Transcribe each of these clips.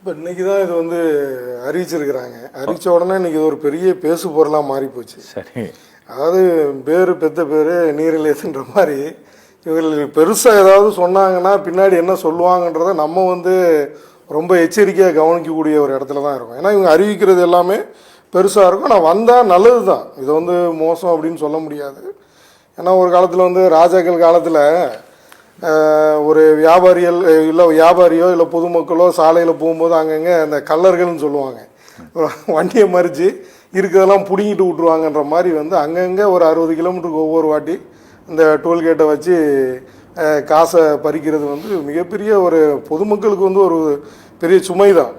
இப்போ இன்னைக்கு தான் இது வந்து அறிவிச்சிருக்கிறாங்க. அறிவித்த உடனே இன்னைக்கு இது ஒரு பெரிய பேசு பொருளாக மாறி போச்சு. சரி. அதாவது பேர் பெத்த பேர் நீரிலேசுன்ற மாதிரி இவர்கள் பெருசாக ஏதாவது சொன்னாங்கன்னா பின்னாடி என்ன சொல்லுவாங்கன்றத நம்ம வந்து ரொம்ப எச்சரிக்கையாக கவனிக்கக்கூடிய ஒரு இடத்துல தான் இருக்கும். ஏன்னா இவங்க அறிவிக்கிறது எல்லாமே பெருசாக இருக்கும். நான் வந்தால் நல்லது தான், இது வந்து மோசம் அப்படின்னு சொல்ல முடியாது. ஏன்னா ஒரு காலத்தில் வந்து ராஜாக்கள் காலத்தில் ஒரு வியாபாரிகள் இல்லை வியாபாரியோ இல்லை பொதுமக்களோ சாலையில் போகும்போது அங்கங்கே அந்த கல்லர்கள்னு சொல்லுவாங்க, வண்டியை மறித்து இருக்கிறதெல்லாம் பிடுங்கிட்டு விட்ருவாங்கன்ற மாதிரி வந்து அங்கங்கே ஒரு 60 கிலோமீட்டருக்கு ஒவ்வொரு வாட்டி இந்த டோல்கேட்டை வச்சு காசை பறிக்கிறது வந்து மிகப்பெரிய ஒரு பொதுமக்களுக்கு வந்து ஒரு பெரிய சுமை தான்.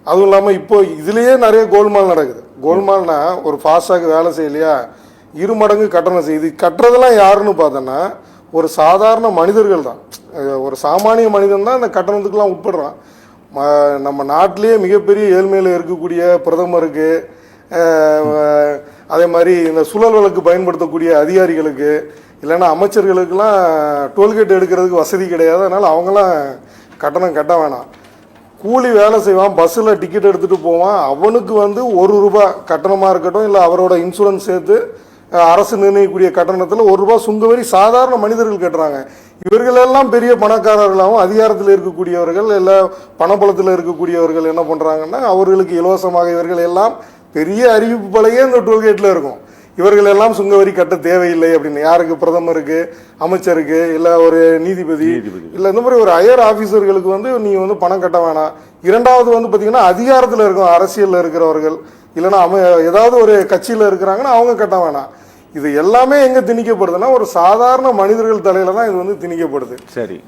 அதுவும் இல்லாமல் இப்போ இதுலேயே நிறைய கோல்மால் நடக்குது. கோல்மால்னா ஒரு ஃபாஸ்டாக வேலை செய்யலையா 2 மடங்கு கட்டணம் செய்யுது. கட்டுறதெல்லாம் யாருன்னு பார்த்தோன்னா ஒரு சாதாரண மனிதர்கள் தான், ஒரு சாமானிய மனிதன் தான் இந்த கட்டணத்துக்கெல்லாம் உட்படுறான். நம்ம நாட்டிலேயே மிகப்பெரிய ஏழ்மையில் இருக்கக்கூடிய பிரதமருக்கு, அதே மாதிரி இந்த சுழல் வழக்கு பயன்படுத்தக்கூடிய அதிகாரிகளுக்கு இல்லைன்னா அமைச்சர்களுக்கெல்லாம் டோல்கேட் எடுக்கிறதுக்கு வசதி கிடையாது. அதனால் அவங்களாம் கட்டணம் கட்ட வேணாம். கூலி வேலை செய்வான், பஸ்ஸில் டிக்கெட் எடுத்துகிட்டு போவான், அவனுக்கு வந்து ₹1 கட்டணமாக இருக்கட்டும் இல்லை அவரோட இன்சூரன்ஸ் சேர்த்து அரசு நிர்ணயிக்கக்கூடிய கட்டணத்தில் ₹1 சுங்க வரி சாதாரண மனிதர்கள் கட்டுறாங்க. இவர்களெல்லாம் பெரிய பணக்காரர்களாகவும் அதிகாரத்தில் இருக்கக்கூடியவர்கள் இல்லை பணபலத்தில் இருக்கக்கூடியவர்கள் என்ன பண்ணுறாங்கன்னா அவர்களுக்கு இலவசமாக இவர்கள் எல்லாம் பெரிய அறிவிப்பு பலகையே இந்த டோல்கேட்டில் இருக்கும். இவர்கள் எல்லாம் சுங்க வரி கட்ட தேவையில்லை அப்படின்னு. யாருக்கு? பிரதமருக்கு, அமைச்சருக்கு, இல்லை ஒரு நீதிபதி இல்லை இந்த மாதிரி ஒரு ஹையர் ஆஃபீஸர்களுக்கு வந்து நீங்கள் வந்து பணம் கட்ட வேணாம். இரண்டாவது வந்து பார்த்தீங்கன்னா அதிகாரத்தில் இருக்கும் அரசியலில் இருக்கிறவர்கள் இல்லைன்னா ஏதாவது ஒரு கட்சியில் இருக்கிறாங்கன்னா அவங்க கட்ட வேணாம். இது எல்லாமே எங்கே திணிக்கப்படுதுன்னா ஒரு சாதாரண மனிதர்கள் தலையில தான் இது வந்து திணிக்கப்படுது. சரி.